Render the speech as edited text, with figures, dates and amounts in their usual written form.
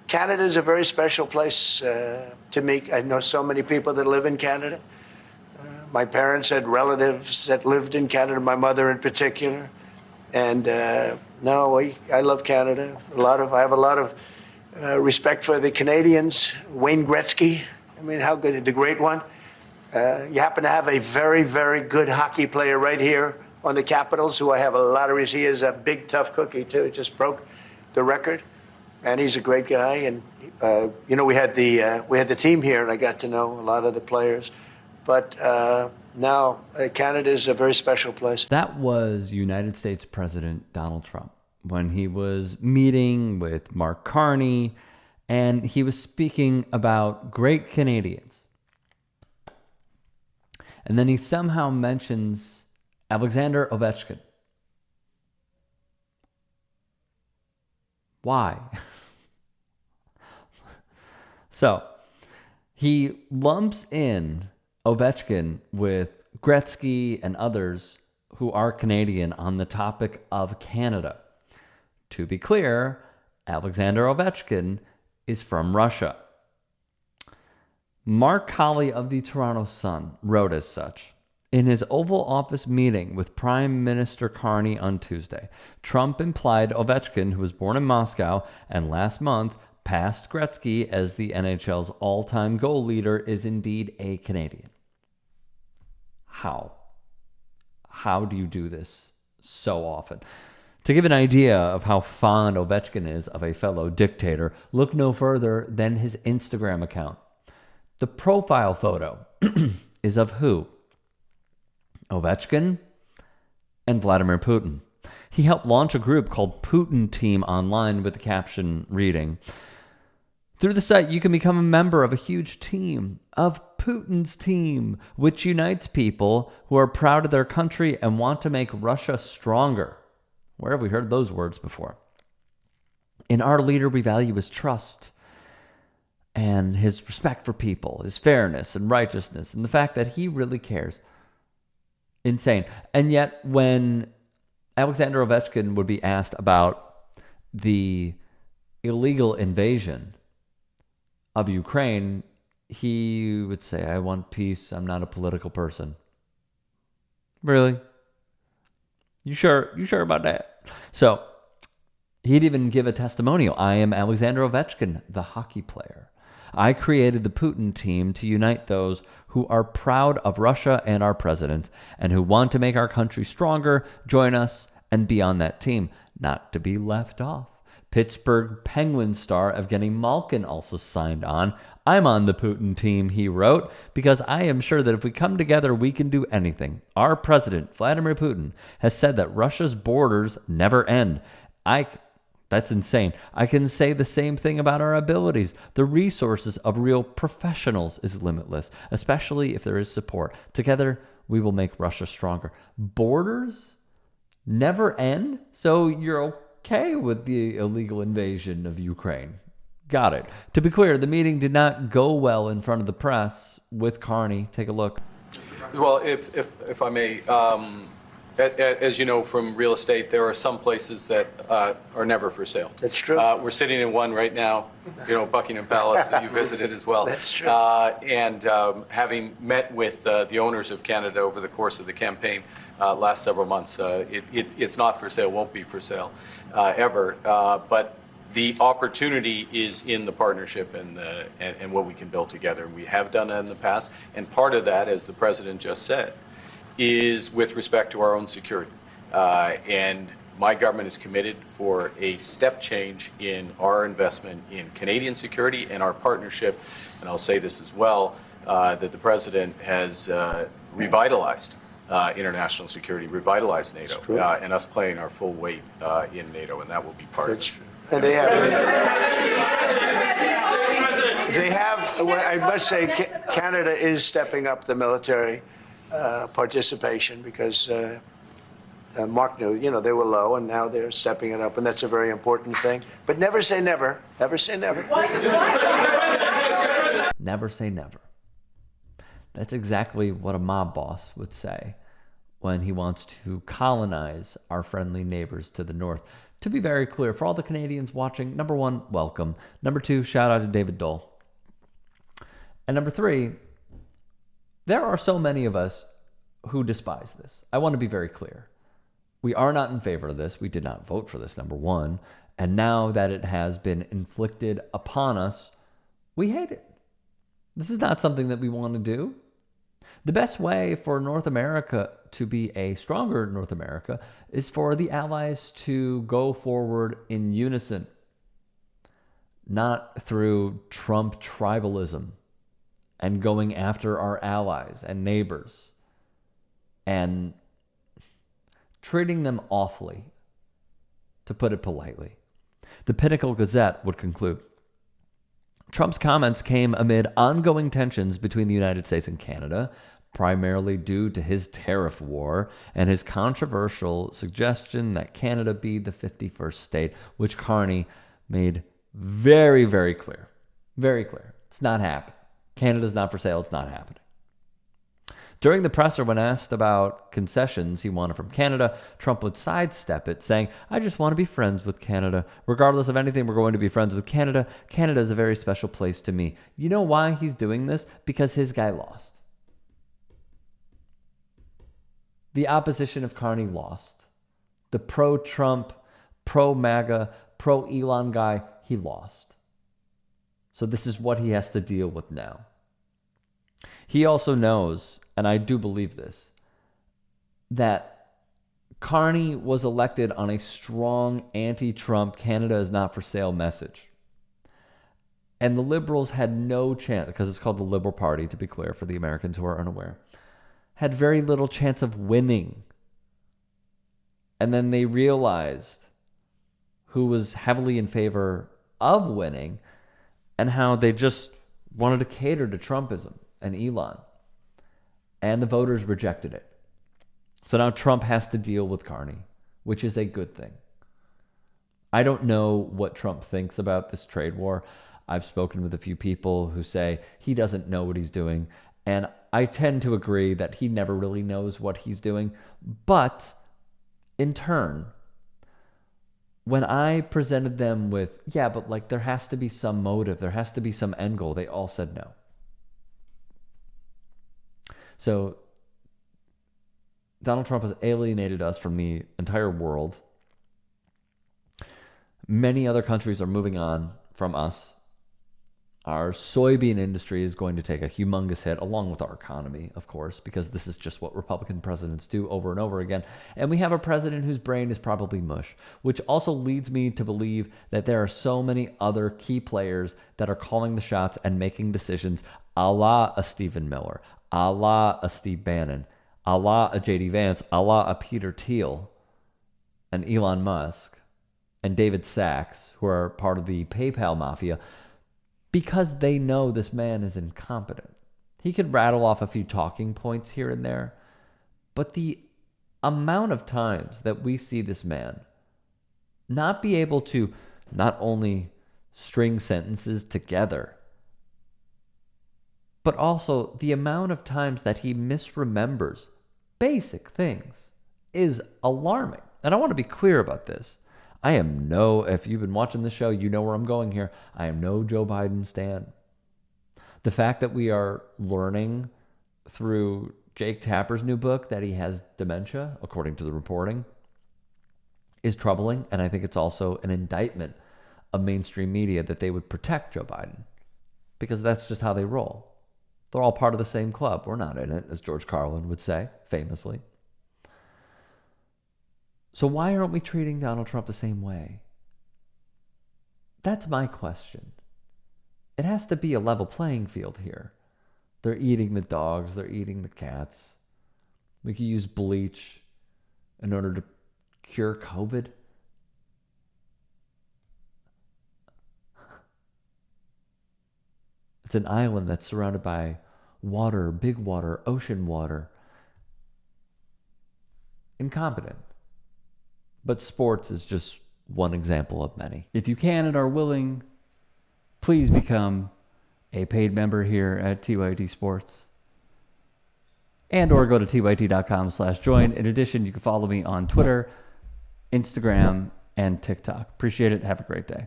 Canada is a very special place to me. I know so many people that live in Canada. My parents had relatives that lived in Canada, my mother in particular. And no, I love Canada. I have a lot of respect for the Canadians. Wayne Gretzky, I mean, how good, the great one. You happen to have a very, very good hockey player right here on the Capitals, who I have a lot of respect. He is a big, tough cookie, too. Just broke the record. And he's a great guy. And, we had the team here, and I got to know a lot of the players. But now Canada is a very special place. That was United States President Donald Trump when he was meeting with Mark Carney, and he was speaking about great Canadians. And then he somehow mentions Alexander Ovechkin. Why? So he lumps in Ovechkin with Gretzky and others who are Canadian on the topic of Canada. To be clear, Alexander Ovechkin is from Russia. Mark Colley of the Toronto Sun wrote as such. In his Oval Office meeting with Prime Minister Carney on Tuesday, Trump implied Ovechkin, who was born in Moscow and last month passed Gretzky as the NHL's all-time goal leader, is indeed a Canadian. How? How do you do this so often? To give an idea of how fond Ovechkin is of a fellow dictator, look no further than his Instagram account. The profile photo is of who? Ovechkin and Vladimir Putin. He helped launch a group called Putin Team online with the caption reading, "Through the site, you can become a member of a huge team, of Putin's team, which unites people who are proud of their country and want to make Russia stronger." Where have we heard those words before? In our leader, we value his trust and his respect for people, his fairness and righteousness, and the fact that he really cares. Insane. And yet, when Alexander Ovechkin would be asked about the illegal invasion of Ukraine, he would say, "I want peace. I'm not a political person." Really? You sure? You sure about that? So he'd even give a testimonial. "I am Alexander Ovechkin, the hockey player. I created the Putin team to unite those who are proud of Russia and our president and who want to make our country stronger, join us, and be on that team, not to be left off." Pittsburgh Penguins star Evgeny Malkin also signed on. "I'm on the Putin team," he wrote, "because I am sure that if we come together, we can do anything. Our president, Vladimir Putin, has said that Russia's borders never end. That's insane. I can say the same thing about our abilities. The resources of real professionals is limitless, especially if there is support. Together, we will make Russia stronger." Borders never end? So you're okay with the illegal invasion of Ukraine? Got it. To be clear, the meeting did not go well in front of the press with Carney. Take a look. Well, if I may, as you know from real estate, there are some places that are never for sale. That's true. We're sitting in one right now, Buckingham Palace that you visited as well. That's true. And having met with the owners of Canada over the course of the campaign last several months, it's not for sale, won't be for sale ever. But the opportunity is in the partnership and what we can build together. We have done that in the past. And part of that, as the president just said, is with respect to our own security. And my government is committed for a step change in our investment in Canadian security and our partnership. And I'll say this as well, that the president has revitalized international security, revitalized NATO, and us playing our full weight in NATO, and that will be part of it. True. And they have, I must say, Canada is stepping up the military participation because Mark knew, they were low, and now they're stepping it up, and that's a very important thing. But never say never. Never say never. Never say never. That's exactly what a mob boss would say when he wants to colonize our friendly neighbors to the north. To be very clear, for all the Canadians watching, number one, welcome. Number two, shout out to David Dole. And number three, there are so many of us who despise this. I want to be very clear. We are not in favor of this. We did not vote for this, number one. And now that it has been inflicted upon us, we hate it. This is not something that we want to do. The best way for North America to be a stronger North America is for the allies to go forward in unison, not through Trump tribalism and going after our allies and neighbors and treating them awfully, to put it politely. The Pinnacle Gazette would conclude, Trump's comments came amid ongoing tensions between the United States and Canada, primarily due to his tariff war and his controversial suggestion that Canada be the 51st state, which Carney made very, very clear. Very clear. It's not happening. Canada's not for sale. It's not happening. During the presser, when asked about concessions he wanted from Canada, Trump would sidestep it, saying, I just want to be friends with Canada. Regardless of anything, we're going to be friends with Canada. Canada is a very special place to me. You know why he's doing this? Because his guy lost. The opposition of Carney lost. The pro-Trump, pro-MAGA, pro-Elon guy, he lost. So this is what he has to deal with now. He also knows, and I do believe this, that Carney was elected on a strong anti-Trump, Canada is not for sale message. And the Liberals had no chance, because it's called the Liberal Party, to be clear, for the Americans who are unaware, had very little chance of winning. And then they realized who was heavily in favor of winning and how they just wanted to cater to Trumpism and Elon. And the voters rejected it. So now Trump has to deal with Carney, which is a good thing. I don't know what Trump thinks about this trade war. I've spoken with a few people who say he doesn't know what he's doing. And I tend to agree that he never really knows what he's doing. But in turn, when I presented them with, yeah, but like there has to be some motive, there has to be some end goal, they all said no. So Donald Trump has alienated us from the entire world. Many other countries are moving on from us. Our soybean industry is going to take a humongous hit, along with our economy, of course, because this is just what Republican presidents do over and over again. And we have a president whose brain is probably mush, which also leads me to believe that there are so many other key players that are calling the shots and making decisions, a la a Stephen Miller, a la a Steve Bannon, a la a J.D. Vance, a la a Peter Thiel, and Elon Musk, and David Sachs, who are part of the PayPal mafia, because they know this man is incompetent. He could rattle off a few talking points here and there, but the amount of times that we see this man not be able to not only string sentences together, but also the amount of times that he misremembers basic things is alarming. And I want to be clear about this. If you've been watching the show, you know where I'm going here. I am no Joe Biden stan. The fact that we are learning through Jake Tapper's new book that he has dementia, according to the reporting, is troubling. And I think it's also an indictment of mainstream media that they would protect Joe Biden, because that's just how they roll. They're all part of the same club. We're not in it, as George Carlin would say, famously. So why aren't we treating Donald Trump the same way? That's my question. It has to be a level playing field here. They're eating the dogs. They're eating the cats. We could use bleach in order to cure COVID. It's an island that's surrounded by water, big water, ocean water. Incompetent. But sports is just one example of many. If you can and are willing, please become a paid member here at TYT Sports. And or go to tyt.com/join. In addition, you can follow me on Twitter, Instagram, and TikTok. Appreciate it. Have a great day.